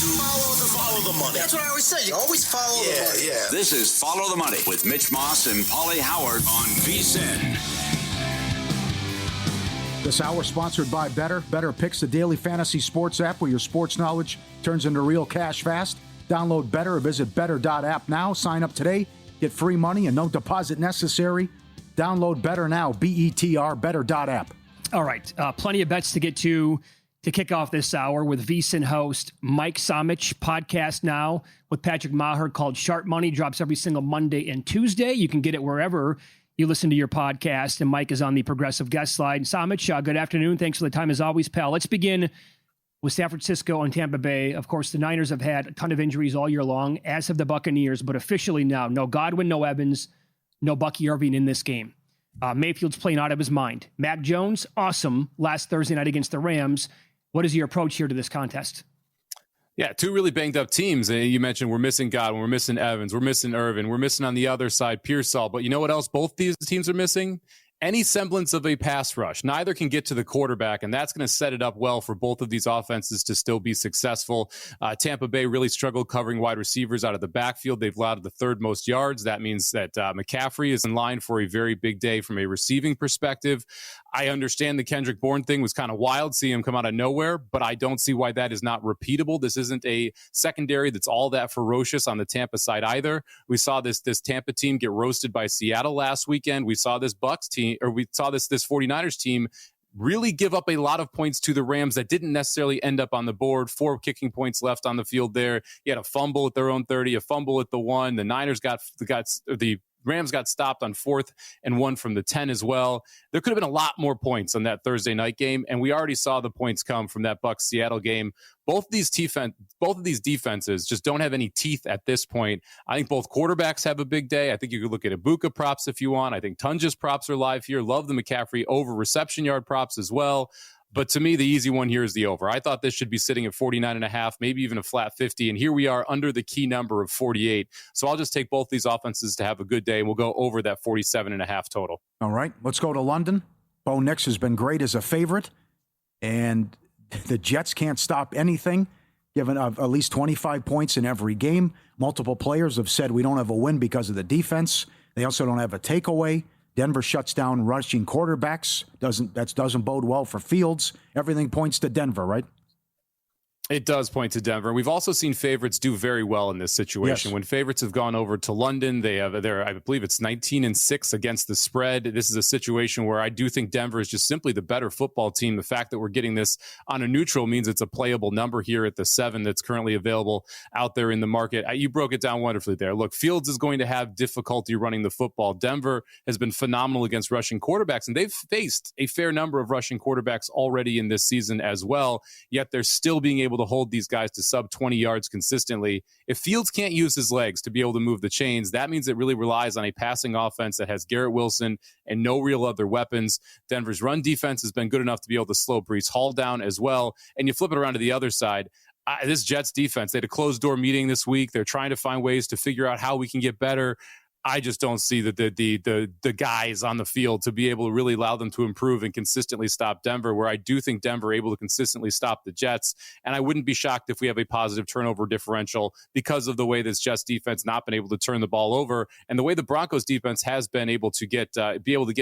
Follow the money. That's what I always say. You always follow the money. Yeah. This is Follow the Money with Mitch Moss and Pauly Howard on VSiN. This hour sponsored by Better. Better picks the daily fantasy sports app where your sports knowledge turns into real cash fast. Download Better or visit better.app now. Sign up today. Get free money and no deposit necessary. Download Better now. BETR, better.app. All right. Plenty of bets to get to kick off this hour with VSiN host Mike Somich. Podcast now with Patrick Maher called Sharp Money. Drops every single Monday and Tuesday. You can get it wherever you listen to your podcast. And Mike is on the Progressive Guest Slide. Somich, good afternoon. Thanks for the time as always, pal. Let's begin with San Francisco and Tampa Bay. Of course, the Niners have had a ton of injuries all year long, as have the Buccaneers. But officially now, no Godwin, no Evans, no Bucky Irving in this game. Mayfield's playing out of his mind. Mac Jones, awesome last Thursday night against the Rams. What is your approach here to this contest? Yeah, two really banged up teams. You mentioned we're missing Godwin, we're missing Evans, we're missing Irvin, we're missing on the other side Pearsall. But you know what else both these teams are missing? Any semblance of a pass rush. Neither can get to the quarterback, and that's going to set it up well for both of these offenses to still be successful. Tampa Bay really struggled covering wide receivers out of the backfield. They've allowed the third most yards. That means that McCaffrey is in line for a very big day from a receiving perspective. I understand the Kendrick Bourne thing was kind of wild, seeing him come out of nowhere, but I don't see why that is not repeatable. This isn't a secondary that's all that ferocious on the Tampa side either. We saw this Tampa team get roasted by Seattle last weekend. We saw this Bucs team, or we saw this 49ers team really give up a lot of points to the Rams that didn't necessarily end up on the board. 4 kicking points left on the field there. You had a fumble at their own 30, a fumble at the 1. The Niners the Rams got stopped on 4th and 1 from the 10 as well. There could have been a lot more points on that Thursday night game, and we already saw the points come from that Bucs-Seattle game. Both of these defenses just don't have any teeth at this point. I think both quarterbacks have a big day. I think you could look at Ibuka props if you want. I think Tunja's props are live here. Love the McCaffrey over reception yard props as well. But to me, the easy one here is the over. I thought this should be sitting at 49.5, maybe even a flat 50. And here we are under the key number of 48. So I'll just take both these offenses to have a good day. And we'll go over that 47.5 total. All right, let's go to London. Bo Nix has been great as a favorite. And the Jets can't stop anything, given at least 25 points in every game. Multiple players have said we don't have a win because of the defense. They also don't have a takeaway. Denver shuts down rushing quarterbacks. Doesn't bode well for Fields. Everything points to Denver, right? It does point to Denver. We've also seen favorites do very well in this situation. Yes. When favorites have gone over to London, I believe it's 19-6 against the spread. This is a situation where I do think Denver is just simply the better football team. The fact that we're getting this on a neutral means it's a playable number here at the 7 that's currently available out there in the market. You broke it down wonderfully there. Look, Fields is going to have difficulty running the football. Denver has been phenomenal against rushing quarterbacks, and they've faced a fair number of rushing quarterbacks already in this season as well, yet they're still being able to hold these guys to sub 20 yards consistently. If Fields can't use his legs to be able to move the chains, that means it really relies on a passing offense that has Garrett Wilson and no real other weapons. Denver's run defense has been good enough to be able to slow Breece Hall down as well. And you flip it around to the other side. This Jets defense, they had a closed-door meeting this week. They're trying to find ways to figure out how we can get better. I just don't see the guys on the field to be able to really allow them to improve and consistently stop Denver, where I do think Denver able to consistently stop the Jets. And I wouldn't be shocked if we have a positive turnover differential because of the way this Jets defense not been able to turn the ball over and the way the Broncos defense has been able to get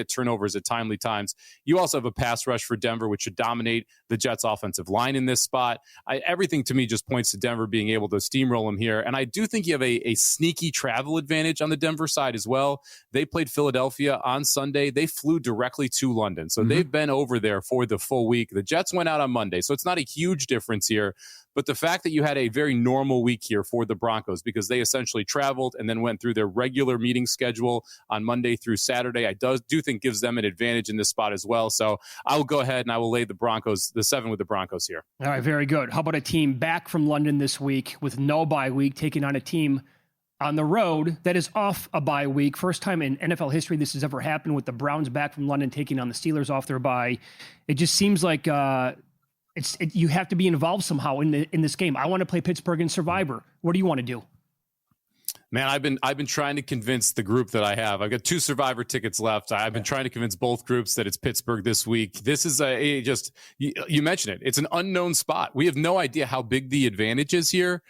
turnovers at timely times. You also have a pass rush for Denver, which should dominate the Jets offensive line in this spot. Everything to me just points to Denver being able to steamroll them here. And I do think you have a sneaky travel advantage on the Denver side as well. They played Philadelphia on Sunday. They flew directly to London. So they've been over there for the full week. The Jets went out on Monday. So it's not a huge difference here. But the fact that you had a very normal week here for the Broncos because they essentially traveled and then went through their regular meeting schedule on Monday through Saturday, I do think gives them an advantage in this spot as well. So I will go ahead and I will lay the 7 with the Broncos here. All right, very good. How about a team back from London this week with no bye week, taking on a team on the road that is off a bye week? First time in NFL history this has ever happened, with the Browns back from London taking on the Steelers off their bye. It just seems like you have to be involved somehow in this game. I want to play Pittsburgh in Survivor. What do you want to do? Man, I've been trying to convince the group that I have. I've got 2 Survivor tickets left. I've been trying to convince both groups that it's Pittsburgh this week. This is you mentioned it. It's an unknown spot. We have no idea how big the advantage is here,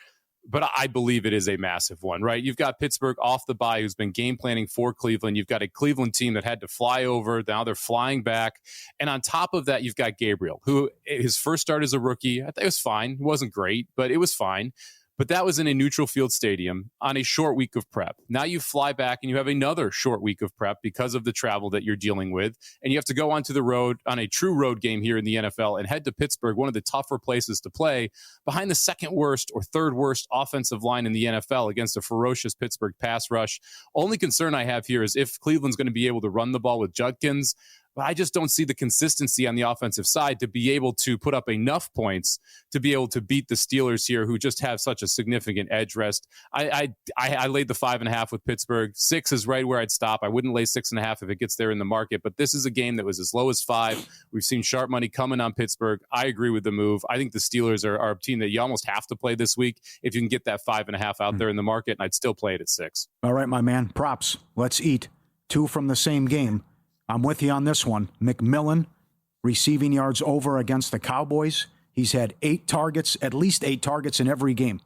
but I believe it is a massive one, right? You've got Pittsburgh off the bye, who's been game planning for Cleveland. You've got a Cleveland team that had to fly over. Now they're flying back. And on top of that, you've got Gabriel, who his first start as a rookie, I think it was fine. It wasn't great, but it was fine. But that was in a neutral field stadium on a short week of prep. Now you fly back and you have another short week of prep because of the travel that you're dealing with. And you have to go onto the road on a true road game here in the NFL and head to Pittsburgh, one of the tougher places to play, behind the second worst or third worst offensive line in the NFL against a ferocious Pittsburgh pass rush. Only concern I have here is if Cleveland's going to be able to run the ball with Judkins. But I just don't see the consistency on the offensive side to be able to put up enough points to be able to beat the Steelers here, who just have such a significant edge rest. I laid the 5.5 with Pittsburgh. 6 is right where I'd stop. I wouldn't lay 6.5 if it gets there in the market. But this is a game that was as low as 5. We've seen sharp money coming on Pittsburgh. I agree with the move. I think the Steelers are a team that you almost have to play this week if you can get that 5.5 out there in the market, and I'd still play it at 6. All right, my man. Props. Let's eat. 2 from the same game. I'm with you on this one. McMillan, receiving yards over against the Cowboys. He's had 8 targets, at least 8 targets in every game.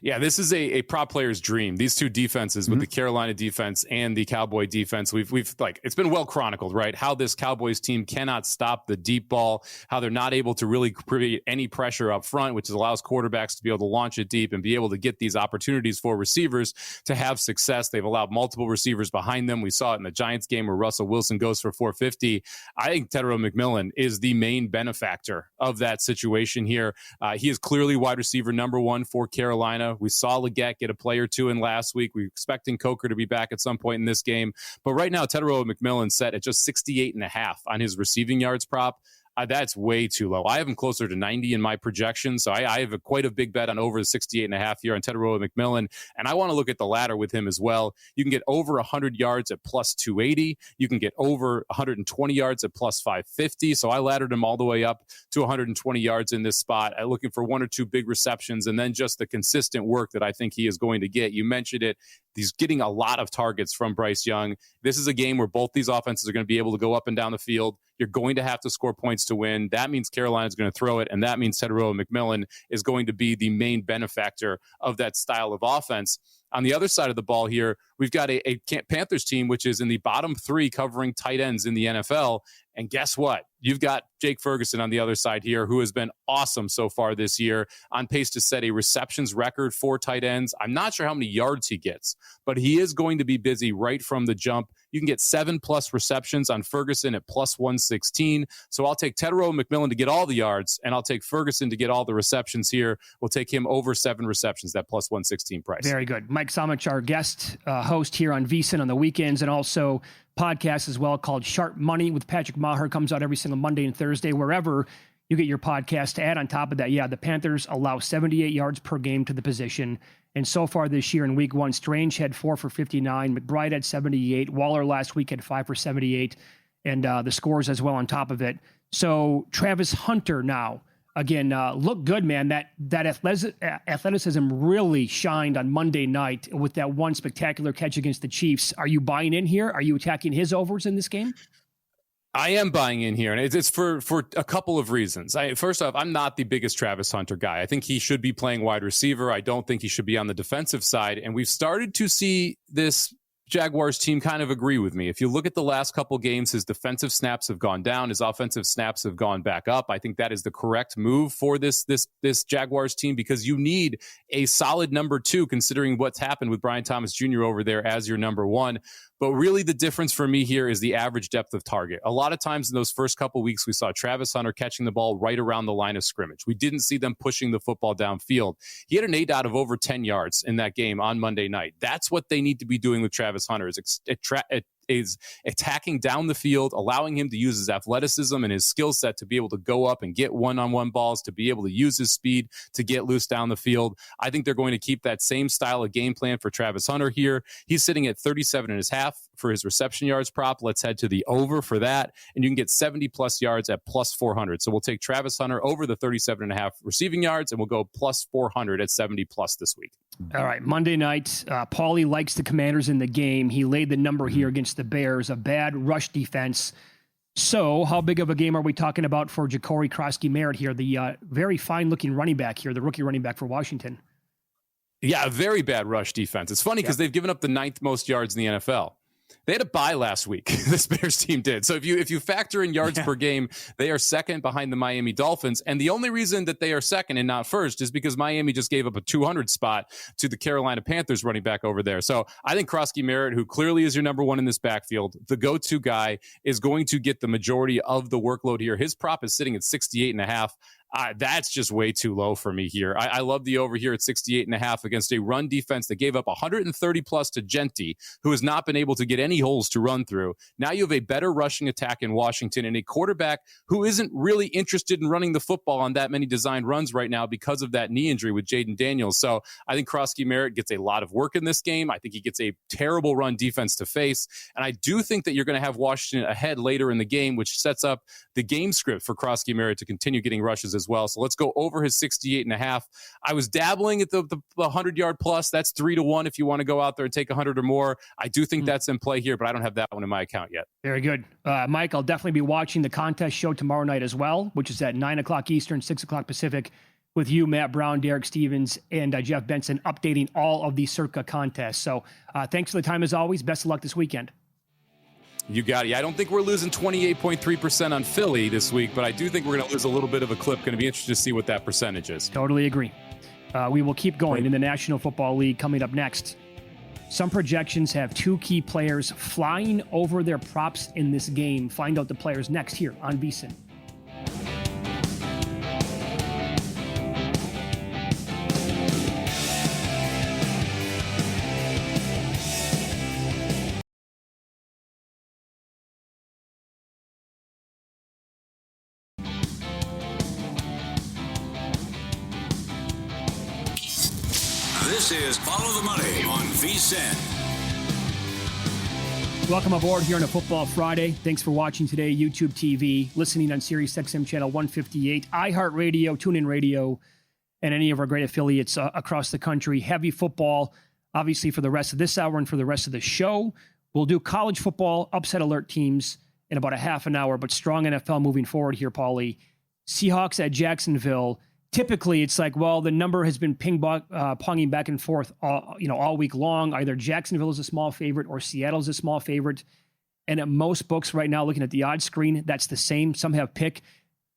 Yeah, this is a prop player's dream. These 2 defenses with the Carolina defense and the Cowboy defense, we've like, it's been well chronicled, right? How this Cowboys team cannot stop the deep ball, how they're not able to really create any pressure up front, which allows quarterbacks to be able to launch it deep and be able to get these opportunities for receivers to have success. They've allowed multiple receivers behind them. We saw it in the Giants game where Russell Wilson goes for 450. I think Tedero McMillan is the main benefactor of that situation here. He is clearly wide receiver number 1 for Carolina. We saw Leggett get a play or 2 in last week. We're expecting Coker to be back at some point in this game. But right now, Tedero McMillan set at just 68.5 on his receiving yards prop. That's way too low. I have him closer to 90 in my projection, so I have quite a big bet on over the 68.5 here on Tedero McMillan, and I want to look at the ladder with him as well. You can get over 100 yards at plus 280. You can get over 120 yards at plus 550, so I laddered him all the way up to 120 yards in this spot. I'm looking for 1 or 2 big receptions, and then just the consistent work that I think he is going to get. You mentioned it. He's getting a lot of targets from Bryce Young. This is a game where both these offenses are going to be able to go up and down the field. You're going to have to score points to win. That means Carolina's going to throw it, and that means Tedero McMillan is going to be the main benefactor of that style of offense. On the other side of the ball here, we've got a Panthers team, which is in the bottom 3 covering tight ends in the NFL. And guess what? You've got Jake Ferguson on the other side here, who has been awesome so far this year, on pace to set a receptions record for tight ends. I'm not sure how many yards he gets, but he is going to be busy right from the jump. You can get 7+ receptions on Ferguson at plus 116. So I'll take Tedero McMillan to get all the yards, and I'll take Ferguson to get all the receptions here. We'll take him over 7 receptions, that plus 116 price. Very good. Mike Somich, our guest host here on VSiN on the weekends, and also podcast as well called Sharp Money with Patrick Maher, comes out every single Monday and Thursday, wherever you get your podcast. To add on top of that, the Panthers allow 78 yards per game to the position. And so far this year in week 1, Strange had 4 for 59. McBride had 78. Waller last week had 5 for 78. And the scores as well on top of it. So Travis Hunter now, again, look good, man. That athleticism really shined on Monday night with that one spectacular catch against the Chiefs. Are you buying in here? Are you attacking his overs in this game? I am buying in here, and it's for a couple of reasons. First off, I'm not the biggest Travis Hunter guy. I think he should be playing wide receiver. I don't think he should be on the defensive side, and we've started to see this Jaguars team kind of agree with me. If you look at the last couple games, his defensive snaps have gone down. His offensive snaps have gone back up. I think that is the correct move for this Jaguars team, because you need a solid number 2, considering what's happened with Brian Thomas Jr. over there as your number 1. But really the difference for me here is the average depth of target. A lot of times in those first couple weeks, we saw Travis Hunter catching the ball right around the line of scrimmage. We didn't see them pushing the football downfield. He had an ADOT of over 10 yards in that game on Monday night. That's what they need to be doing with Travis Hunter, is attacking down the field, allowing him to use his athleticism and his skill set to be able to go up and get one-on-one balls, to be able to use his speed to get loose down the field. I think they're going to keep that same style of game plan for Travis Hunter here. He's sitting at 37.5 for his reception yards prop. Let's head to the over for that. And you can get 70-plus yards at plus 400. So we'll take Travis Hunter over the 37.5 receiving yards, and we'll go plus 400 at 70-plus this week. All right, Monday night, Pauly likes the Commanders in the game. He laid the number here against the Bears, a bad rush defense. So how big of a game are we talking about for Ja'Cory Krosky-Merritt here, the very fine-looking running back here, the rookie running back for Washington? Yeah, a very bad rush defense. It's funny because they've given up the 9th most yards in the NFL. They had a bye last week. This Bears team did. So if you factor in yards per game, they are second behind the Miami Dolphins. And the only reason that they are second and not first is because Miami just gave up a 200 spot to the Carolina Panthers running back over there. So I think Krosky-Merritt, who clearly is your number one in this backfield, the go-to guy, is going to get the majority of the workload here. His prop is sitting at 68.5. That's just way too low for me here. I love the over here at 68.5 against a run defense that gave up 130 plus to Genty, who has not been able to get any holes to run through. Now you have a better rushing attack in Washington and a quarterback who isn't really interested in running the football on that many designed runs right now because of that knee injury with Jaden Daniels. So I think Krosky-Merritt gets a lot of work in this game. I think he gets a terrible run defense to face. And I do think that you're going to have Washington ahead later in the game, which sets up the game script for Krosky-Merritt to continue getting rushes as well. So let's go over his 68.5. I was dabbling at the 100-yard plus. That's 3-1 if you want to go out there and take 100 or more. I do think that's in play here, but I don't have that one in my account yet. Very good. Mike, I'll definitely be watching the contest show tomorrow night as well, which is at 9 o'clock Eastern, 6 o'clock Pacific, with you, Matt Brown, Derek Stevens, and Jeff Benson updating all of the Circa contests. So thanks for the time as always. Best of luck this weekend. You got it. Yeah, I don't think we're losing 28.3% on Philly this week, but I do think we're going to lose a little bit of a clip. Going to be interested to see what that percentage is. Totally agree. We will keep going in the National Football League coming up next. Some projections have two key players flying over their props in this game. Find out the players next here on VSiN. This is Follow the Money on VSiN. Welcome aboard here on a Football Friday. Thanks for watching today, YouTube TV, listening on Sirius XM Channel 158, iHeartRadio, TuneIn Radio, and any of our great affiliates across the country. Heavy football, obviously, for the rest of this hour and for the rest of the show. We'll do college football, upset alert teams in about a half an hour, but strong NFL moving forward here, Pauly. Seahawks at Jacksonville. Typically, it's like, well, the number has been ponging back and forth all week long. Either Jacksonville is a small favorite or Seattle is a small favorite. And at most books right now, looking at the odds screen, that's the same. Some have pick.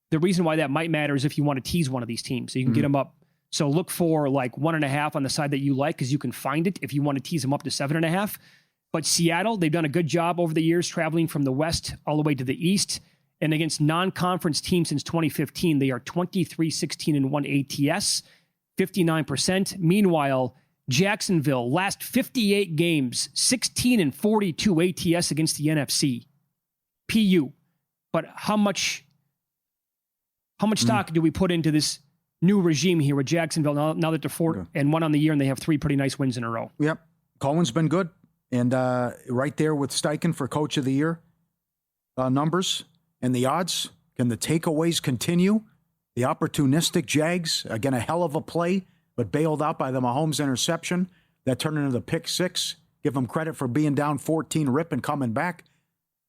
The reason why that might matter is if you want to tease one of these teams. So you can get them up. So look for like 1.5 on the side that you like because you can find it if you want to tease them up to 7.5. But Seattle, they've done a good job over the years traveling from the west all the way to the east. And against non-conference teams since 2015, they are 23-16-1 ATS, 59%. Meanwhile, Jacksonville, last 58 games, 16-42 ATS against the NFC. PU. But how much stock do we put into this new regime here with Jacksonville now that they're 4-1 on the year and they have 3 pretty nice wins in a row? Yep. Cohen's been good. And right there with Steichen for Coach of the Year numbers. And the odds, can the takeaways continue? The opportunistic Jags, again, a hell of a play, but bailed out by the Mahomes interception. That turned into the pick 6. Give them credit for being down 14 rip and coming back.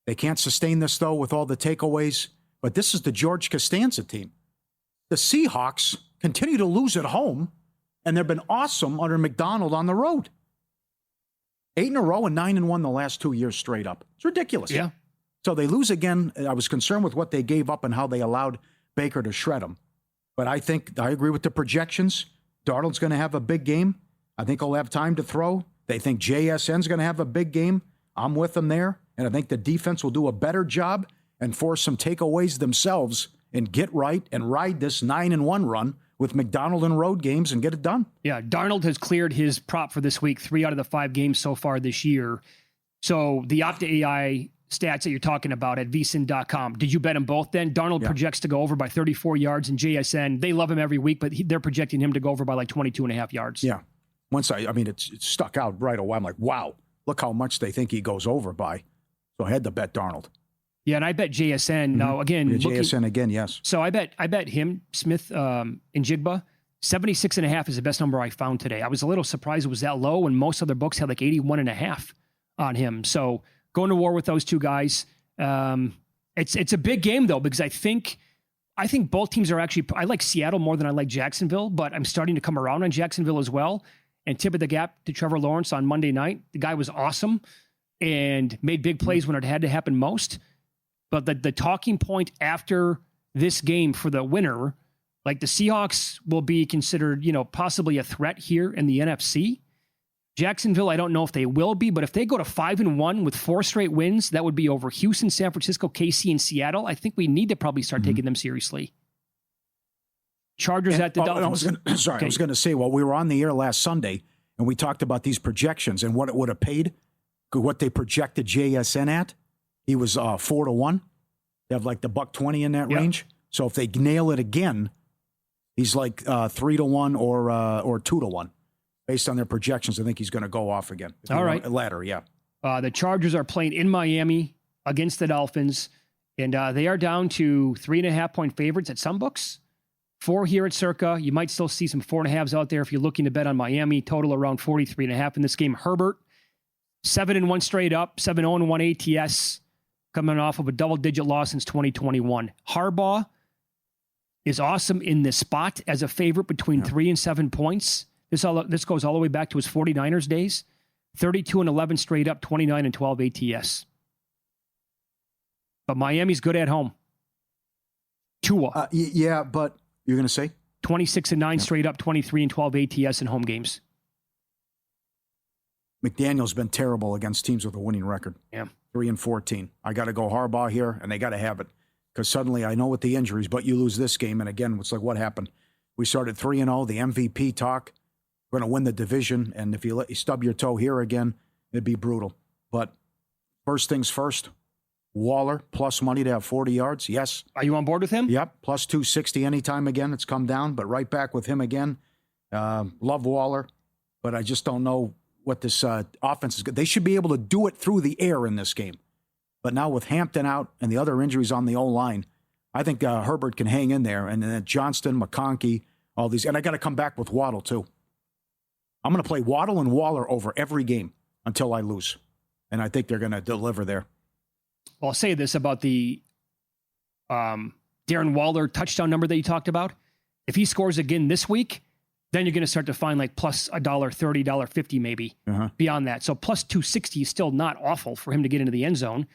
They can't sustain this, though, with all the takeaways. But this is the George Costanza team. The Seahawks continue to lose at home, and they've been awesome under McDonald on the road. 8 in a row and 9-1 the last 2 years straight up. It's ridiculous. Yeah. So they lose again. I was concerned with what they gave up and how they allowed Baker to shred them. But I agree with the projections. Darnold's going to have a big game. I think he'll have time to throw. They think JSN's going to have a big game. I'm with them there. And I think the defense will do a better job and force some takeaways themselves and get right and ride this 9-1 run with McDonald in road games and get it done. Yeah, Darnold has cleared his prop for this week, 3 out of the 5 games so far this year. So the Opta AI stats that you're talking about at vsin.com. Did you bet them both then? Darnold projects to go over by 34 yards, and JSN, they love him every week, but they're projecting him to go over by like 22.5 yards. Yeah. Once it's stuck out right away. I'm like, wow, look how much they think he goes over by. So I had to bet Darnold. Yeah, and I bet JSN. Now, again, JSN again, yes. So I bet him, Smith, and Jigba, 76.5 is the best number I found today. I was a little surprised it was that low, and most other books had like 81.5 on him. So going to war with those two guys. It's a big game, though, because I think both teams are actually, I like Seattle more than I like Jacksonville, but I'm starting to come around on Jacksonville as well. And tip of the cap to Trevor Lawrence on Monday night. The guy was awesome and made big plays when it had to happen most. But the talking point after this game for the winner, like the Seahawks will be considered, possibly a threat here in the NFC. Jacksonville, I don't know if they will be, but if they go to 5-1 with 4 straight wins, that would be over Houston, San Francisco, KC, and Seattle. I think we need to probably start taking them seriously. Chargers at the Dolphins. I was going to say, we were on the air last Sunday, and we talked about these projections and what it would have paid, what they projected JSN at. He was 4-1. They have like the $1.20 in that range. So if they nail it again, he's like 3-1 or 2-1. Based on their projections, I think he's going to go off again. All right. Ladder, yeah. The Chargers are playing in Miami against the Dolphins, and they are down to 3.5-point favorites at some books. 4 here at Circa. You might still see some 4.5s out there if you're looking to bet on Miami. Total around 43.5 in this game. Herbert, 7-1 straight up, 7-0-1 ATS, coming off of a double-digit loss since 2021. Harbaugh is awesome in this spot as a favorite between 3 and 7 points. This goes all the way back to his 49ers days. 32-11 straight up, 29-12 ATS. But Miami's good at home. Tua. Yeah, but you're going to say? 26-9 straight up, 23-12 ATS in home games. McDaniel's been terrible against teams with a winning record. Yeah. 3-14. I got to go Harbaugh here, and they got to have it. Because suddenly, I know with the injuries, but you lose this game, and again, it's like, what happened? We started 3-0, the MVP talk. We're going to win the division, and if you stub your toe here again, it'd be brutal. But first things first, Waller, plus money to have 40 yards, yes. Are you on board with him? Yep, plus 260 anytime again. It's come down, but right back with him again. Love Waller, but I just don't know what this offense is. They should be able to do it through the air in this game. But now with Hampton out and the other injuries on the O-line, I think Herbert can hang in there. And then Johnston, McConkey, all these. And I got to come back with Waddle, too. I'm going to play Waddle and Waller over every game until I lose. And I think they're going to deliver there. Well, I'll say this about the Darren Waller touchdown number that you talked about. If he scores again this week, then you're going to start to find like plus $1.30, $1.50 maybe beyond that. So plus 260 is still not awful for him to get into the end zone.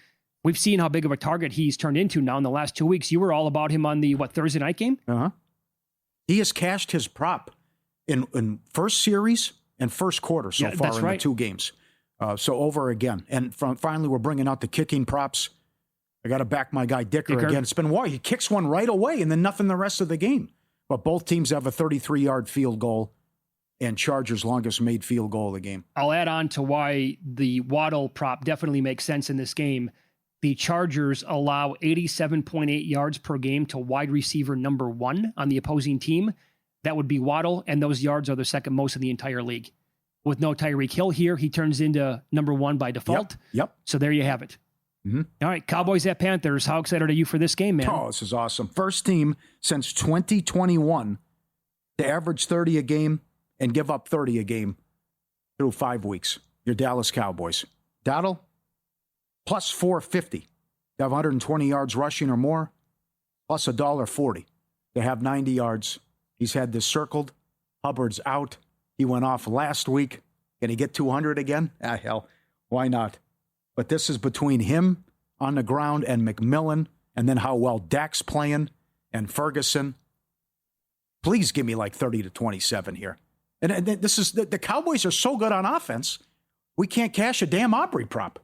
We've seen how big of a target he's turned into now in the last 2 weeks. You were all about him on the, Thursday night game? He has cashed his prop in first series and first quarter so far in the 2 games. So over again. And finally, we're bringing out the kicking props. I got to back my guy Dicker again. It's been why he kicks one right away and then nothing the rest of the game. But both teams have a 33-yard field goal and Chargers' longest made field goal of the game. I'll add on to why the Waddle prop definitely makes sense in this game. The Chargers allow 87.8 yards per game to wide receiver number 1 on the opposing team. That would be Waddle, and those yards are the second most in the entire league. With no Tyreek Hill here, he turns into number 1 by default. Yep. So there you have it. All right, Cowboys at Panthers. How excited are you for this game, man? Oh, this is awesome. First team since 2021 to average 30 a game and give up 30 a game through 5 weeks. Your Dallas Cowboys. Dowdle, plus 450. They have 120 yards rushing or more, plus $1.40. They have 90 yards. He's had this circled. Hubbard's out. He went off last week. Can he get 200 again? Hell, why not? But this is between him on the ground and McMillan, and then how well Dak's playing and Ferguson. Please give me like 30 to 27 here. And this is the Cowboys are so good on offense, we can't cash a damn Aubrey prop.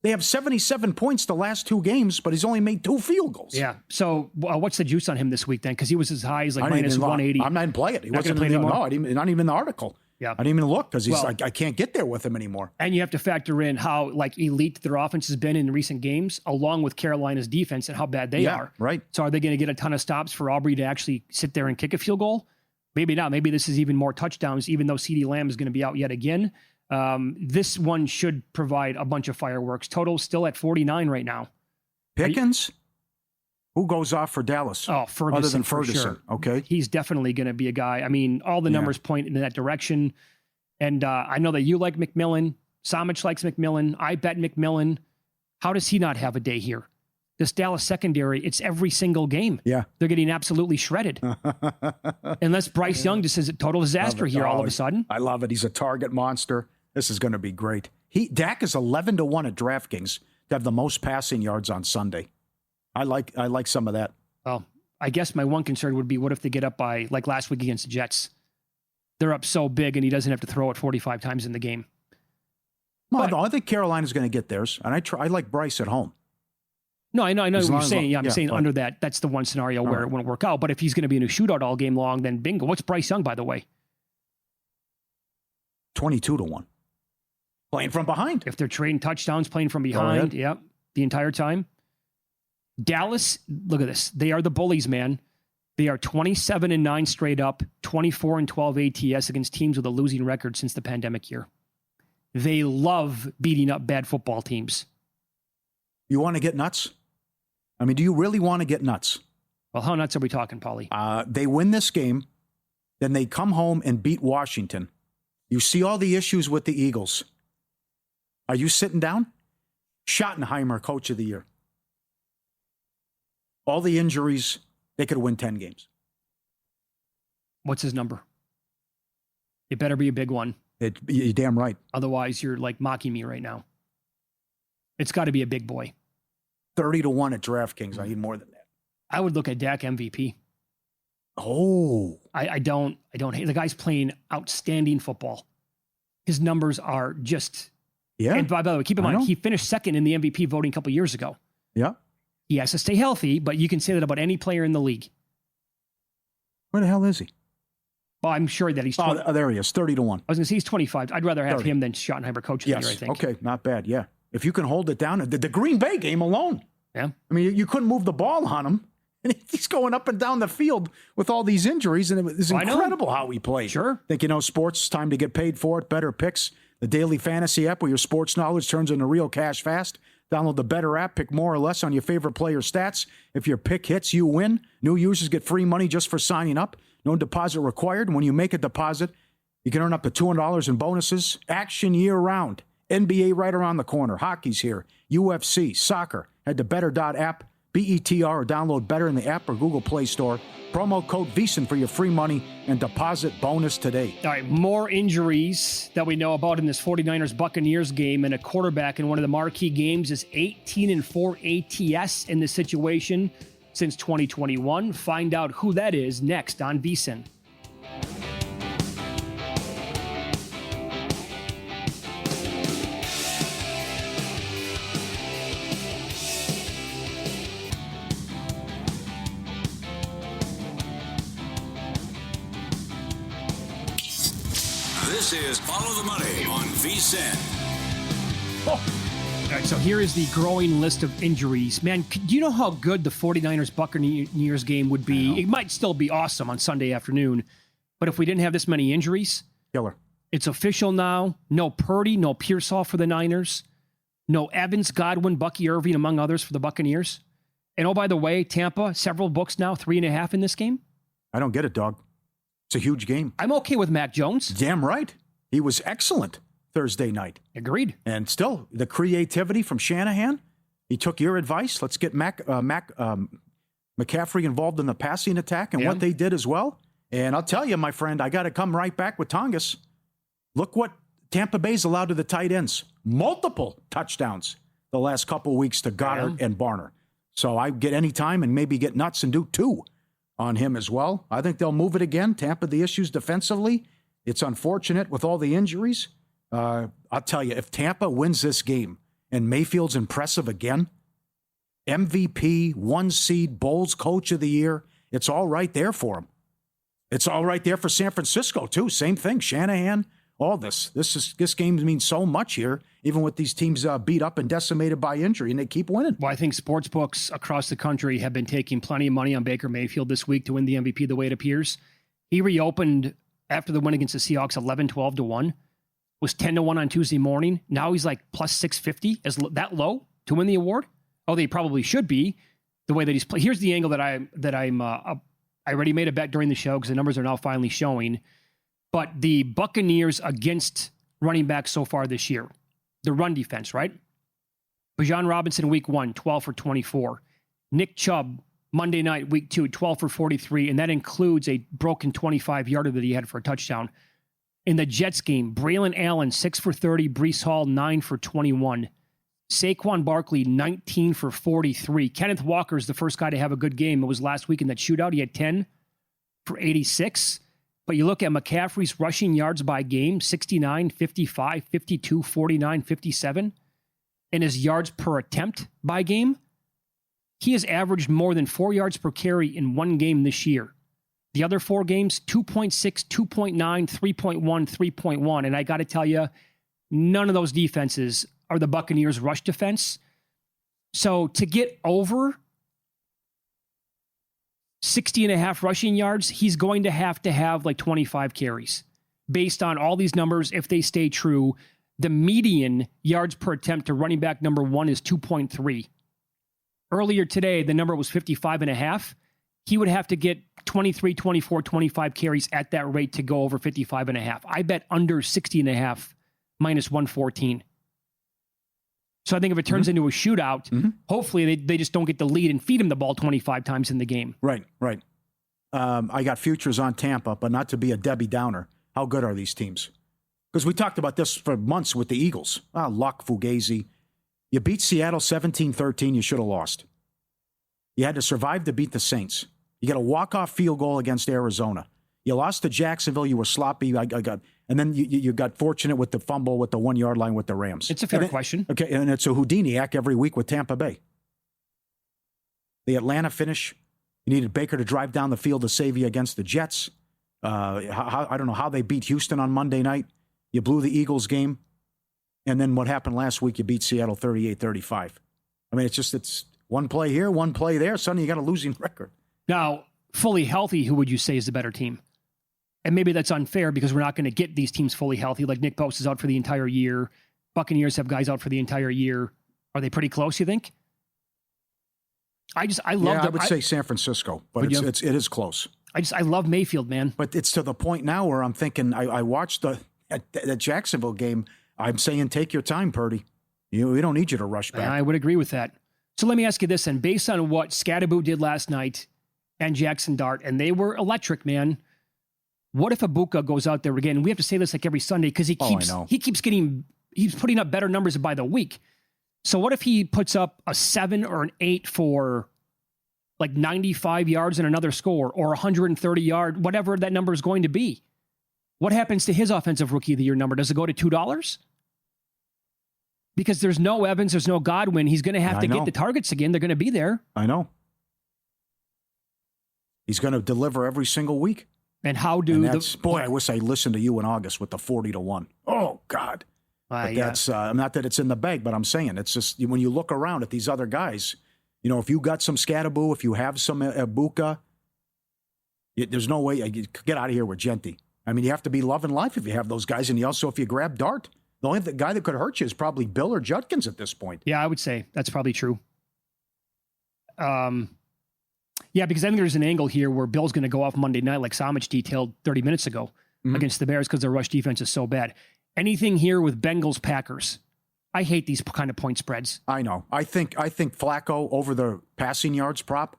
They have 77 points the last 2 games, but he's only made 2 field goals. Yeah. So what's the juice on him this week then? Because he was as high as like minus 180. I'm not even playing it. He not wasn't play anymore. No, not even in the article. Yeah. I didn't even look because he's like, I can't get there with him anymore. And you have to factor in how like elite their offense has been in recent games, along with Carolina's defense and how bad they are. Right. So are they going to get a ton of stops for Aubrey to actually sit there and kick a field goal? Maybe not. Maybe this is even more touchdowns, even though CeeDee Lamb is going to be out yet again. This one should provide a bunch of fireworks. Total still at 49 right now. Pickens? Who goes off for Dallas? Oh, Ferguson. Other than for Ferguson. sure. Okay. He's definitely going to be a guy. I mean, all the numbers point in that direction. And I know that you like McMillan. Somich likes McMillan. I bet McMillan. How does he not have a day here? This Dallas secondary, it's every single game. Yeah. They're getting absolutely shredded. Unless Bryce Young just is a total disaster here all of a sudden. I love it. He's a target monster. This is going to be great. Dak is 11-1 at DraftKings to have the most passing yards on Sunday. I like some of that. Well, I guess my one concern would be, what if they get up by, like last week against the Jets? They're up so big and he doesn't have to throw it 45 times in the game. Well, no, I think Carolina's going to get theirs. And I like Bryce at home. No, I know what you're saying. Yeah, I'm saying right. Under that, that's the one scenario where it won't work out. But if he's going to be in a shootout all game long, then bingo. What's Bryce Young, by the way? 22-1. Playing from behind. If they're trading touchdowns, playing from behind, yep, the entire time. Dallas, look at this. They are the bullies, man. They are 27-9 straight up, 24-12 ATS against teams with a losing record since the pandemic year. They love beating up bad football teams. You want to get nuts? I mean, do you really want to get nuts? Well, how nuts are we talking, Pauly? They win this game, then they come home and beat Washington. You see all the issues with the Eagles. Are you sitting down? Schottenheimer, coach of the year. All the injuries, they could win 10 games. What's his number? It better be a big one. You're damn right. Otherwise, you're like mocking me right now. It's got to be a big boy. 30-1 at DraftKings. I need more than that. I would look at Dak MVP. Oh. I don't hate the guy's playing outstanding football. His numbers are just. Yeah. And by the way, keep in mind, he finished second in the MVP voting a couple years ago. Yeah. He has to stay healthy, but you can say that about any player in the league. Where the hell is he? Well, I'm sure that he's 20. Oh, there he is, 30-1. I was going to say he's 25. I'd rather have 30. him than Schottenheimer coach of the year, I think. Okay, not bad, yeah. If you can hold it down, the Green Bay game alone. Yeah. I mean, you couldn't move the ball on him. And he's going up and down the field with all these injuries, and it's incredible how he played. Sure. Think, sports, time to get paid for it. Better Picks, the daily fantasy app where your sports knowledge turns into real cash fast. Download the Better app, pick more or less on your favorite player stats. If your pick hits, you win. New users get free money just for signing up. No deposit required. And when you make a deposit, you can earn up to $200 in bonuses. Action year-round. NBA right around the corner. Hockey's here. UFC, soccer. Head to better.app, BETR, or download Better in the app or Google Play Store. Promo code VEASAN for your free money and deposit bonus today. All right, more injuries that we know about in this 49ers-Buccaneers game, and a quarterback in one of the marquee games is 18-4 ATS in this situation since 2021. Find out who that is next on VSiN. This is Follow the Money on VSiN. All right, so here is the growing list of injuries. Man, do you know how good the 49ers-Buccaneers game would be? It might still be awesome on Sunday afternoon, but if we didn't have this many injuries, killer. It's official now. No Purdy, no Pearsall for the Niners, no Evans, Godwin, Bucky Irving, among others for the Buccaneers. And oh, by the way, Tampa, several books now, 3.5 in this game. I don't get it, dog. It's a huge game. I'm okay with Mac Jones. Damn right. He was excellent Thursday night. Agreed. And still, the creativity from Shanahan. He took your advice. Let's get McCaffrey involved in the passing attack and what they did as well. And I'll tell you, my friend, I got to come right back with Tongas. Look what Tampa Bay's allowed to the tight ends. Multiple touchdowns the last couple weeks to Goddard and Barner. So I get any time and maybe get nuts and do 2 on him as well. I think they'll move it again. Tampa, the issues defensively. It's unfortunate with all the injuries. I'll tell you, if Tampa wins this game and Mayfield's impressive again, MVP, 1 seed, Bowls coach of the year, it's all right there for him. It's all right there for San Francisco, too. Same thing. Shanahan, all this. This game means so much here, even with these teams beat up and decimated by injury, and they keep winning. Well, I think sports books across the country have been taking plenty of money on Baker Mayfield this week to win the MVP the way it appears. He reopened after the win against the Seahawks 11-12 to 1. was 10-1 on Tuesday morning. Now he's like plus 650. Is that low to win the award? Oh, they probably should be. The way that he's playing. Here's the angle that I already made a bet during the show because the numbers are now finally showing. But the Buccaneers against running back so far this year, the run defense, right? Bijan Robinson, week 1, 12 for 24. Nick Chubb, Monday night, week 2, 12 for 43. And that includes a broken 25-yarder that he had for a touchdown. In the Jets game, Braylon Allen, 6 for 30. Breece Hall, 9 for 21. Saquon Barkley, 19 for 43. Kenneth Walker is the first guy to have a good game. It was last week in that shootout. He had 10 for 86. But you look at McCaffrey's rushing yards by game, 69, 55, 52, 49, 57. And his yards per attempt by game, he has averaged more than 4 yards per carry in one game this year. The other 4 games, 2.6, 2.9, 3.1, 3.1. And I got to tell you, none of those defenses are the Buccaneers' rush defense. So to get over 60.5 rushing yards, he's going to have like 25 carries. Based on all these numbers, if they stay true, the median yards per attempt to running back number 1 is 2.3. Earlier today, the number was 55.5. He would have to get 23, 24, 25 carries at that rate to go over 55.5. I bet under 60.5 minus 114. So I think if it turns into a shootout, hopefully they just don't get the lead and feed him the ball 25 times in the game. Right. I got futures on Tampa, but not to be a Debbie Downer. How good are these teams? Because we talked about this for months with the Eagles. Luck, Fugazi. You beat Seattle 17-13, you should have lost. You had to survive to beat the Saints. You got a walk-off field goal against Arizona. You lost to Jacksonville, you were sloppy. And then you got fortunate with the fumble with the 1 yard line with the Rams. It's a fair question. Okay, and it's a Houdini act every week with Tampa Bay. The Atlanta finish, you needed Baker to drive down the field to save you against the Jets. I don't know how they beat Houston on Monday night. You blew the Eagles game. And then what happened last week, you beat Seattle 38-35. I mean, it's one play here, one play there. Suddenly you got a losing record. Now, fully healthy, who would you say is the better team? And maybe that's unfair because we're not going to get these teams fully healthy. Like Nick Bosa is out for the entire year. Buccaneers have guys out for the entire year. Are they pretty close, you think? I would say San Francisco, but it is close. I love Mayfield, man. But it's to the point now where I'm thinking, I watched the Jacksonville game. I'm saying, take your time, Purdy. We don't need you to rush back. I would agree with that. So let me ask you this, and based on what Scadaboo did last night and Jackson Dart, and they were electric, man. What if Ibuka goes out there again? And we have to say this like every Sunday because he's putting up better numbers by the week. So what if he puts up a 7 or an 8 for like 95 yards and another score, or 130 yard, whatever that number is going to be? What happens to his offensive rookie of the year number? Does it go to $2? Because there's no Evans, there's no Godwin. He's going to have to get the targets again. They're going to be there. I know. He's going to deliver every single week. And how do I wish I listened to you in August with the 40-1. Oh God! But that's not that it's in the bag, but I'm saying it's just when you look around at these other guys. If you got some Scadaboo, if you have some Ibuka, there's no way you get out of here with Genty. I mean, you have to be loving life if you have those guys, and you also if you grab Dart, the only guy that could hurt you is probably Bill or Judkins at this point. Yeah, I would say that's probably true. Yeah, because I think there's an angle here where Bill's going to go off Monday night, like Somich detailed 30 minutes ago against the Bears because their rush defense is so bad. Anything here with Bengals Packers? I hate these kind of point spreads. I know. I think Flacco over the passing yards prop,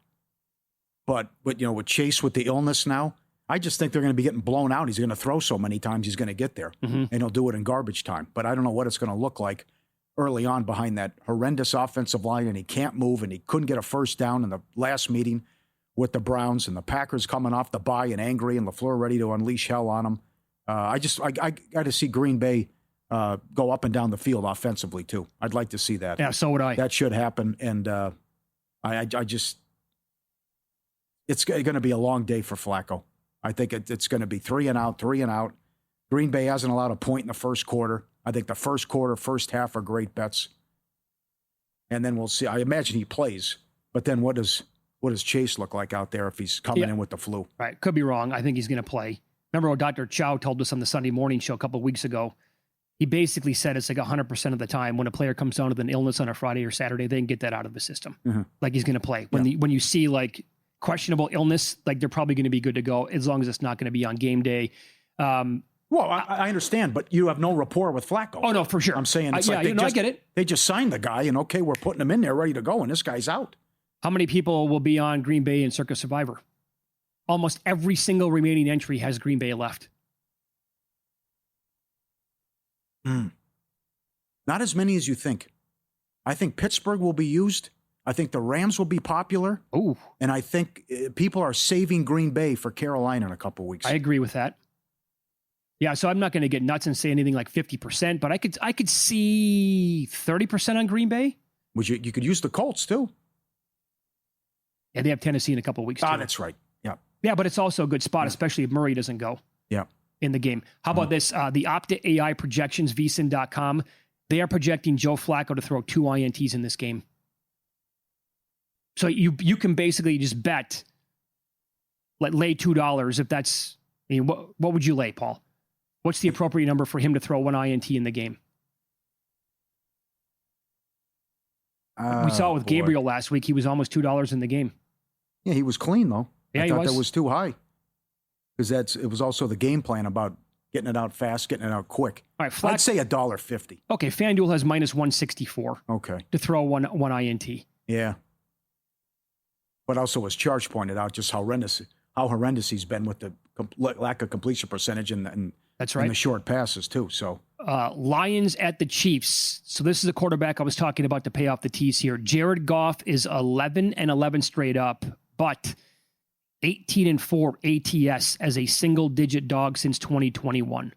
but with Chase with the illness now, I just think they're going to be getting blown out. He's going to throw so many times he's going to get there, and he'll do it in garbage time. But I don't know what it's going to look like early on behind that horrendous offensive line, and he can't move, and he couldn't get a first down in the last meeting with the Browns, and the Packers coming off the bye and angry, and LaFleur ready to unleash hell on them. I got to see Green Bay go up and down the field offensively too. I'd like to see that. Yeah, so would I. That should happen, and it's going to be a long day for Flacco. I think it's going to be 3 and out. Green Bay hasn't allowed a point in the first quarter. I think the first quarter, first half are great bets, and then we'll see. I imagine he plays, but then what does Chase look like out there if he's coming in with the flu? Right. Could be wrong. I think he's going to play. Remember what Dr. Chow told us on the Sunday morning show a couple of weeks ago? he basically said it's like 100% of the time when a player comes down with an illness on a Friday or Saturday, they can get that out of the system. Like he's going to play. When you see like questionable illness, like they're probably going to be good to go as long as it's not going to be on game day. Well, I understand, but you have no rapport with Flacco. Oh, no, for sure. I'm saying it's I get it. They just signed the guy, and okay, we're putting him in there ready to go, and this guy's out. How many people will be on Green Bay and Circa Survivor? Almost every single remaining entry has Green Bay left. Not as many as you think. I think Pittsburgh will be used. I think the Rams will be popular. Ooh. And I think people are saving Green Bay for Carolina in a couple weeks. I agree with that. Yeah, so I'm not going to get nuts and say anything like 50%, but I could see 30% on Green Bay. Which you could use the Colts too. Yeah, they have Tennessee in a couple of weeks too. That's right. Yeah. Yeah, but it's also a good spot, especially if Murray doesn't go. Yeah. In the game. How about this? The Opta AI projections, vsin.com, they are projecting Joe Flacco to throw 2 INTs in this game. So you can basically just bet, lay $2 if that's, I mean, what would you lay, Paul? What's the appropriate number for him to throw 1 INT in the game? We saw it with Gabriel last week. He was almost $2 in the game. Yeah, he was clean, though. Yeah, I thought he was. that was too high. Because it was also the game plan about getting it out fast, getting it out quick. All right, I'd say $1.50. Okay, FanDuel has minus 164. Okay. To throw one INT. Yeah. But also, as Charge pointed out, just how horrendous he's been with the lack of completion percentage and that's right. And the short passes, too. So Lions at the Chiefs. So this is a quarterback I was talking about to pay off the tees here. Jared Goff is 11-11 straight up, but 18-4 ATS as a single-digit dog since 2021.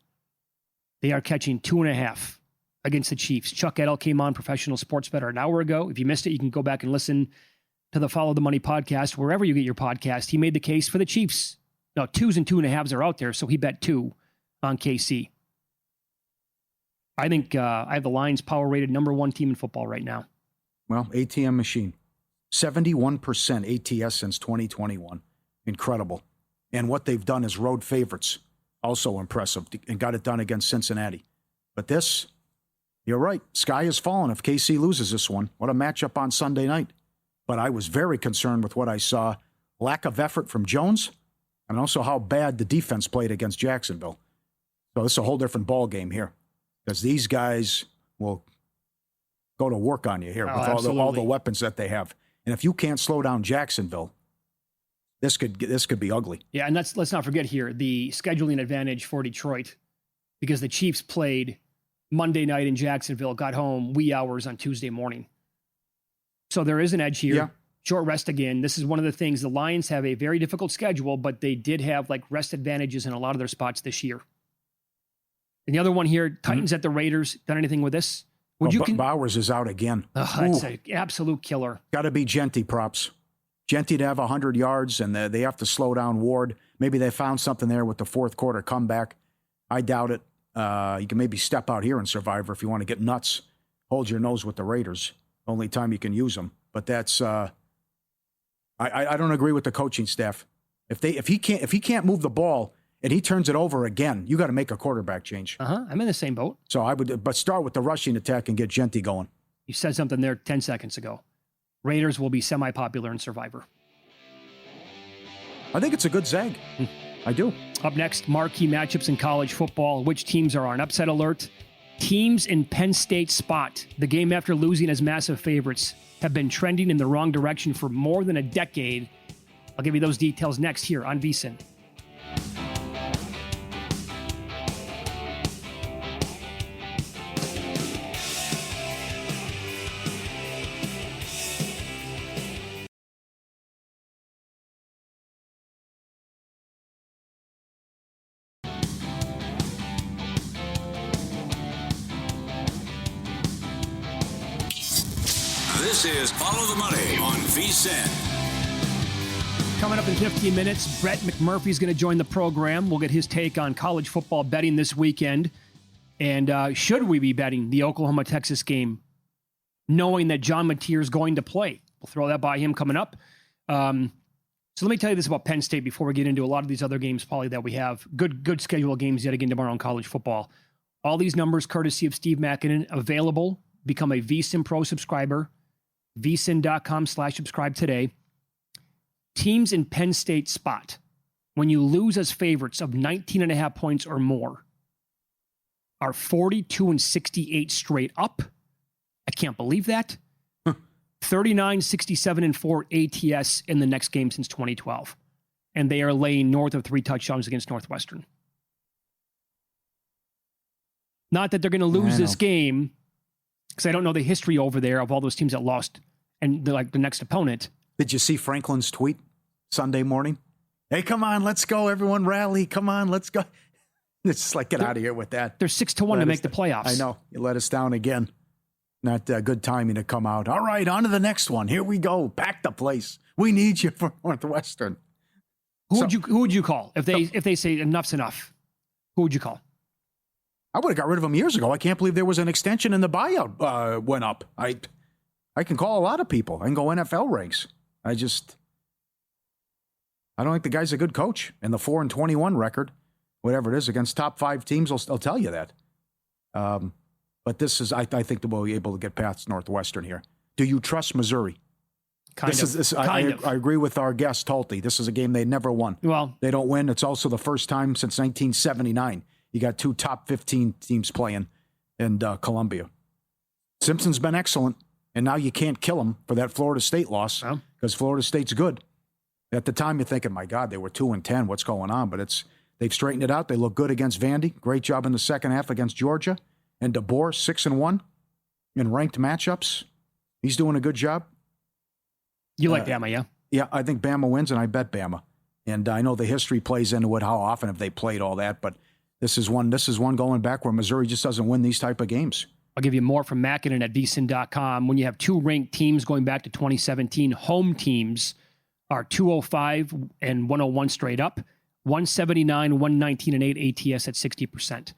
They are catching 2.5 against the Chiefs. Chuck Edel came on Professional Sports Bettor an hour ago. If you missed it, you can go back and listen to the Follow the Money podcast, wherever you get your podcast. He made the case for the Chiefs. Now, 2s and 2.5s are out there, so he bet 2 on KC. I think I have the Lions power rated number 1 team in football right now. Well, ATM machine. 71% ATS since 2021. Incredible. And what they've done is road favorites. Also impressive. And got it done against Cincinnati. But this, you're right. Sky is falling if KC loses this one. What a matchup on Sunday night. But I was very concerned with what I saw. Lack of effort from Jones. And also how bad the defense played against Jacksonville. So this is a whole different ball game here. Because these guys will go to work on you here with all the weapons that they have. And if you can't slow down Jacksonville, this could be ugly. Yeah, and let's not forget here the scheduling advantage for Detroit, because the Chiefs played Monday night in Jacksonville, got home wee hours on Tuesday morning. So there is an edge here. Yeah. Short rest again. This is one of the things. The Lions have a very difficult schedule, but they did have rest advantages in a lot of their spots this year. And the other one here, Titans at the Raiders. Done anything with this? Bowers is out again. It's an absolute killer. Got to be Genty props. Genty to have 100 yards, and they have to slow down Ward. Maybe they found something there with the fourth quarter comeback. I doubt it. You can maybe step out here in Survivor if you want to get nuts. Hold your nose with the Raiders. Only time you can use them. But that's I don't agree with the coaching staff. If he can't move the ball and he turns it over again, you got to make a quarterback change. I'm in the same boat. So but start with the rushing attack and get Genty going. You said something there 10 seconds ago. Raiders will be semi-popular in Survivor. I think it's a good zag. I do. Up next, marquee matchups in college football. Which teams are on upset alert? Teams in Penn State's spot, the game after losing as massive favorites, have been trending in the wrong direction for more than a decade. I'll give you those details next here on VSiN. This is Follow the Money on VSiN. Coming up in 15 minutes, Brett McMurphy's going to join the program. We'll get his take on college football betting this weekend. And should we be betting the Oklahoma-Texas game, knowing that John Mateer is going to play? We'll throw that by him coming up. So let me tell you this about Penn State before we get into a lot of these other games, Pauly, that we have. Good schedule of games yet again tomorrow in college football. All these numbers courtesy of Steve Makinen, available. Become a VSiN Pro subscriber. VSiN.com/subscribe today. Teams in Penn State spot, when you lose as favorites of 19.5 points or more, are 42-68 straight up. I can't believe that. 39-67-4 ATS in the next game since 2012. And they are laying north of 3 touchdowns against Northwestern. Not that they're going to lose this game, because I don't know the history over there of all those teams that lost and the next opponent. Did you see Franklin's tweet Sunday morning? Hey, come on, let's go. Everyone rally. Come on, let's go. It's just like, get out of here with that. They're 6-1 to make the playoffs. I know. You let us down again. Not good timing to come out. All right, on to the next one. Here we go. Pack the place. We need you for Northwestern. Who would you call if they say enough's enough? Who would you call? I would have got rid of him years ago. I can't believe there was an extension and the buyout went up. I can call a lot of people. I can go NFL ranks. I don't think the guy's a good coach. And the 4-21 record, whatever it is, against top 5 teams, I'll tell you that. But this is, I think that we'll be able to get past Northwestern here. Do you trust Missouri? I agree with our guest, Talty. This is a game they never won. Well, they don't win. It's also the first time since 1979. You got 2 top 15 teams playing in Columbia. Simpson's been excellent, and now you can't kill him for that Florida State loss because Florida State's good. At the time, you're thinking, my God, they were 2-10. What's going on? But they've straightened it out. They look good against Vandy. Great job in the second half against Georgia. And DeBoer, 6-1 in ranked matchups. He's doing a good job. You like Bama, yeah? Yeah, I think Bama wins, and I bet Bama. And I know the history plays into it, how often have they played all that, but this is one going back where Missouri just doesn't win these type of games. I'll give you more from Makinen at vsin.com. When you have 2 ranked teams going back to 2017, home teams are 205 and 101 straight up, 179, 119, and 8 ATS at 60%.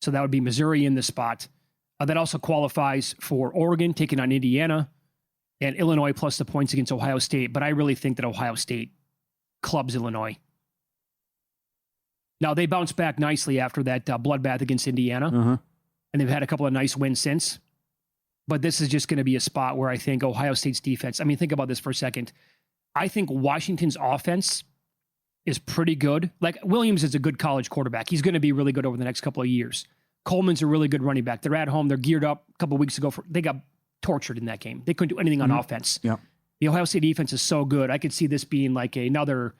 So that would be Missouri in the spot. That also qualifies for Oregon taking on Indiana and Illinois plus the points against Ohio State. But I really think that Ohio State clubs Illinois. Now, they bounced back nicely after that bloodbath against Indiana, and they've had a couple of nice wins since. But this is just going to be a spot where I think Ohio State's defense, I mean, think about this for a second. I think Washington's offense is pretty good. Like, Williams is a good college quarterback. He's going to be really good over the next couple of years. Coleman's a really good running back. They're at home. They're geared up. A couple of weeks ago, they got tortured in that game. They couldn't do anything on offense. Yeah. The Ohio State defense is so good. I could see this being like another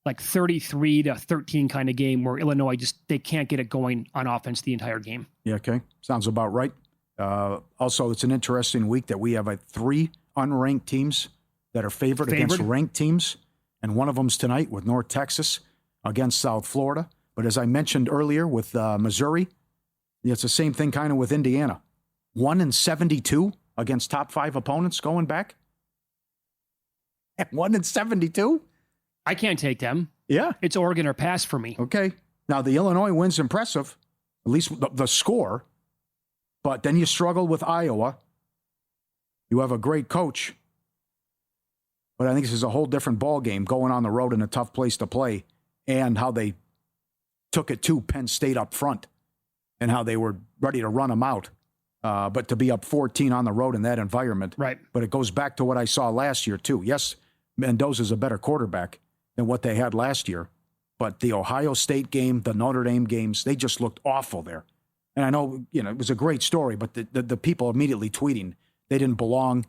33-13 kind of game where Illinois they can't get it going on offense the entire game. Yeah, okay. Sounds about right. Also, it's an interesting week that we have 3 unranked teams that are favored against ranked teams, and one of them's tonight with North Texas against South Florida. But as I mentioned earlier with Missouri, it's the same thing kind of with Indiana. 1-72 against top 5 opponents going back. 1-72? I can't take them. Yeah. It's Oregon or pass for me. Okay. Now, the Illinois win's impressive, at least the score. But then you struggle with Iowa. You have a great coach. But I think this is a whole different ball game, going on the road in a tough place to play, and how they took it to Penn State up front and how they were ready to run them out. But to be up 14 on the road in that environment. Right. But it goes back to what I saw last year, too. Yes, Mendoza's a better quarterback than what they had last year. But the Ohio State game, the Notre Dame games, they just looked awful there. And I know, it was a great story, but the people immediately tweeting, they didn't belong.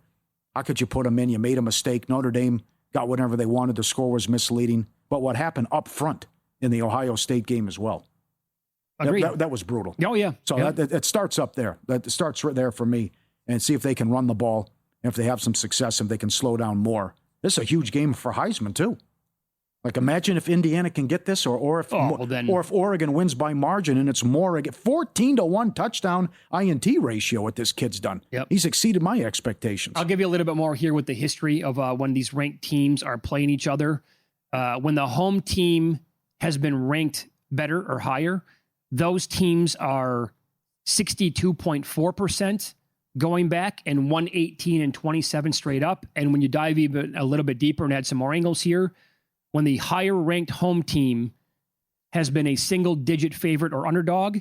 How could you put them in? You made a mistake. Notre Dame got whatever they wanted. The score was misleading. But what happened up front in the Ohio State game as well? Agreed. That was brutal. Oh, yeah. So yeah. That starts up there. That starts right there for me. And see if they can run the ball. And if they have some success, if they can slow down more. This is a huge game for Heisman, too. Like, imagine if Indiana can get this, or if Oregon wins by margin and it's more, 14-1 touchdown INT ratio what this kid's done. Yep. He's exceeded my expectations. I'll give you a little bit more here with the history of when these ranked teams are playing each other. When the home team has been ranked better or higher, those teams are 62.4% going back and 118 and 27 straight up. And when you dive even a little bit deeper and add some more angles here, when the higher ranked home team has been a single digit favorite or underdog,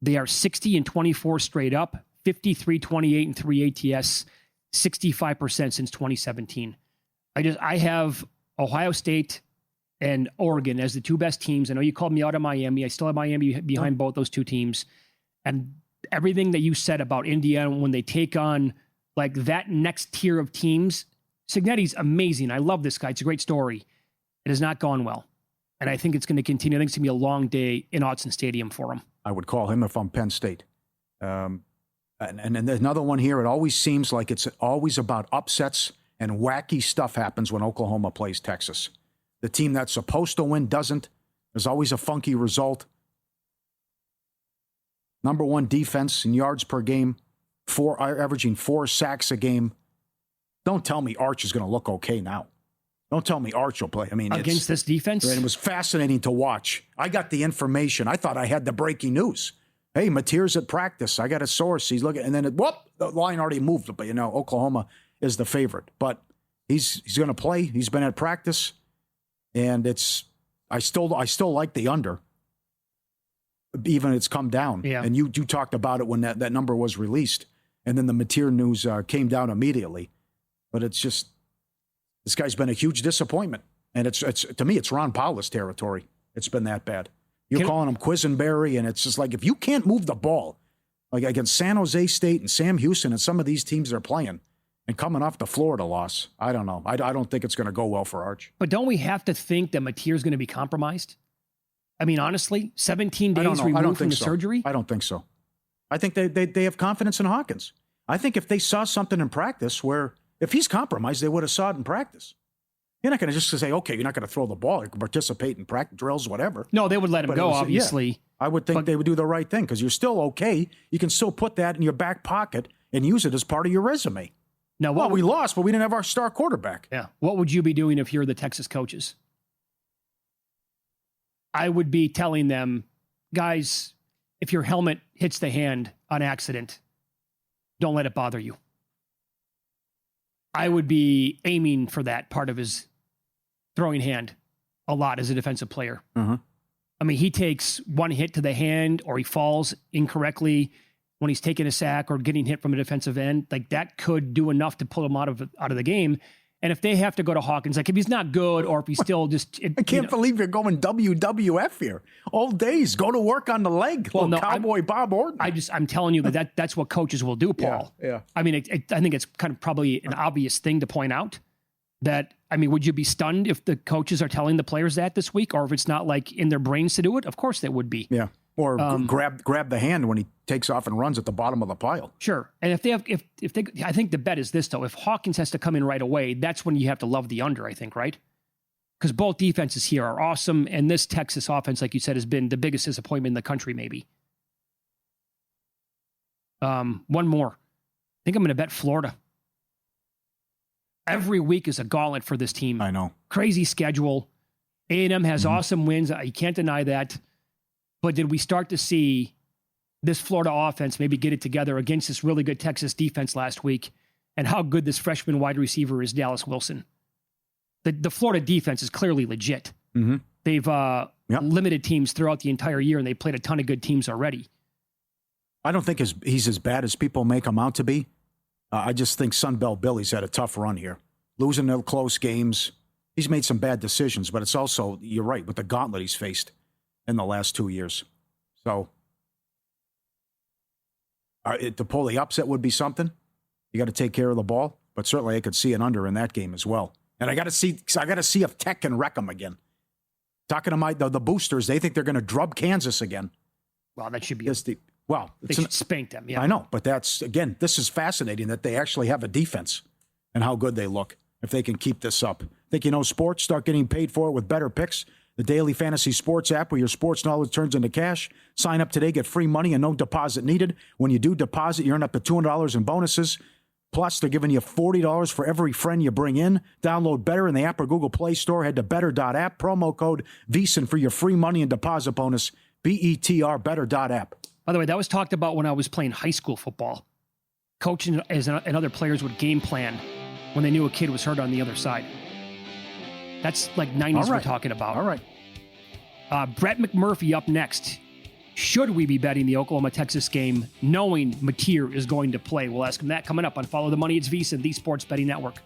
They are 60-24 straight up, 53-28 and 3 ATS, 65% since 2017. I have Ohio State and Oregon as the two best teams. I know you called me out of Miami. I still have Miami behind both those two teams. And everything that you said about Indiana when they take on like that next tier of teams, Cignetti's amazing. I love this guy. It's a great story. It has not gone well. And I think it's going to continue. I think it's going to be a long day in Autzen Stadium for him. I would call him if I'm Penn State. And there's another one here. It always seems like it's always about upsets and wacky stuff happens when Oklahoma plays Texas. The team that's supposed to win doesn't. There's always a funky result. Number one defense in yards per game, averaging 4 sacks a game. Don't tell me Arch is going to look okay now. Don't tell me Arch will play. I mean, against this defense? It was fascinating to watch. I got the information. I thought I had the breaking news. Hey, Mateer's at practice. I got a source. He's looking, and then the line already moved. But Oklahoma is the favorite. But he's going to play. He's been at practice, and I still like the under. Even it's come down. Yeah. And you talked about it when that number was released, and then the Mateer news came down immediately. But it's just this guy's been a huge disappointment, and it's to me it's Ron Powell's territory. It's been that bad. You're calling him Quisenberry, and it's just like if you can't move the ball, like against San Jose State and Sam Houston and some of these teams they're playing, and coming off the Florida loss, I don't know. I don't think it's going to go well for Arch. But don't we have to think that Mateer's going to be compromised? I mean, honestly, 17 days removed from the surgery? I don't think so. I think they have confidence in Hawkins. I think if they saw something in practice where if he's compromised, they would have saw it in practice. You're not going to just say, okay, you're not going to throw the ball. You can participate in practice drills, whatever. No, they would let him go, obviously. Yeah, I would think they would do the right thing because you're still okay. You can still put that in your back pocket and use it as part of your resume. Now, we lost, but we didn't have our star quarterback. Yeah. What would you be doing if you're the Texas coaches? I would be telling them, guys, if your helmet hits the hand on accident, don't let it bother you. I would be aiming for that part of his throwing hand a lot as a defensive player. Uh-huh. I mean, he takes one hit to the hand or he falls incorrectly when he's taking a sack or getting hit from a defensive end. Like that could do enough to pull him out of the game. And if they have to go to Hawkins, like if he's not good or if he's still just... I can't believe you're going WWF here. All days, go to work on the leg. Well, no, Cowboy Bob Orton. I'm telling you that's what coaches will do, Paul. Yeah. I mean, I think it's kind of probably an obvious thing to point out that, I mean, would you be stunned if the coaches are telling the players that this week or if it's not like in their brains to do it? Of course they would be. Yeah. Or grab the hand when he takes off and runs at the bottom of the pile. Sure. And if they I think the bet is this though. If Hawkins has to come in right away, that's when you have to love the under, I think, right? Because both defenses here are awesome, and this Texas offense, like you said, has been the biggest disappointment in the country, maybe. One more. I think I'm going to bet Florida. Every week is a gauntlet for this team. I know. Crazy schedule. A&M has awesome wins. You can't deny that. But did we start to see this Florida offense maybe get it together against this really good Texas defense last week and how good this freshman wide receiver is, Dallas Wilson? The Florida defense is clearly legit. Mm-hmm. They've limited teams throughout the entire year, and they played a ton of good teams already. I don't think he's as bad as people make him out to be. I just think Sunbelt Billy's had a tough run here. Losing the close games. He's made some bad decisions, but it's also, you're right, with the gauntlet he's faced in the last 2 years. So to pull the upset would be something. You got to take care of the ball, but certainly I could see an under in that game as well. And I got to see if Tech can wreck them again. Talking to the boosters, they think they're going to drub Kansas again. Well, that should be. They should spank them. Yeah, I know, but this is fascinating that they actually have a defense and how good they look if they can keep this up. Think sports, start getting paid for it with better picks. The daily fantasy sports app where your sports knowledge turns into cash. Sign up today, get free money and no deposit needed. When you do deposit, you earn up to $200 in bonuses. Plus, they're giving you $40 for every friend you bring in. Download Better in the app or Google Play Store. Head to better.app. Promo code VSiN for your free money and deposit bonus. BETR, better.app. By the way, that was talked about when I was playing high school football. Coaching and other players would game plan when they knew a kid was hurt on the other side. That's like 90s we're talking about. All right. Brett McMurphy up next. Should we be betting the Oklahoma-Texas game knowing Mateer is going to play? We'll ask him that coming up on Follow the Money. It's VSiN, the Sports Betting Network.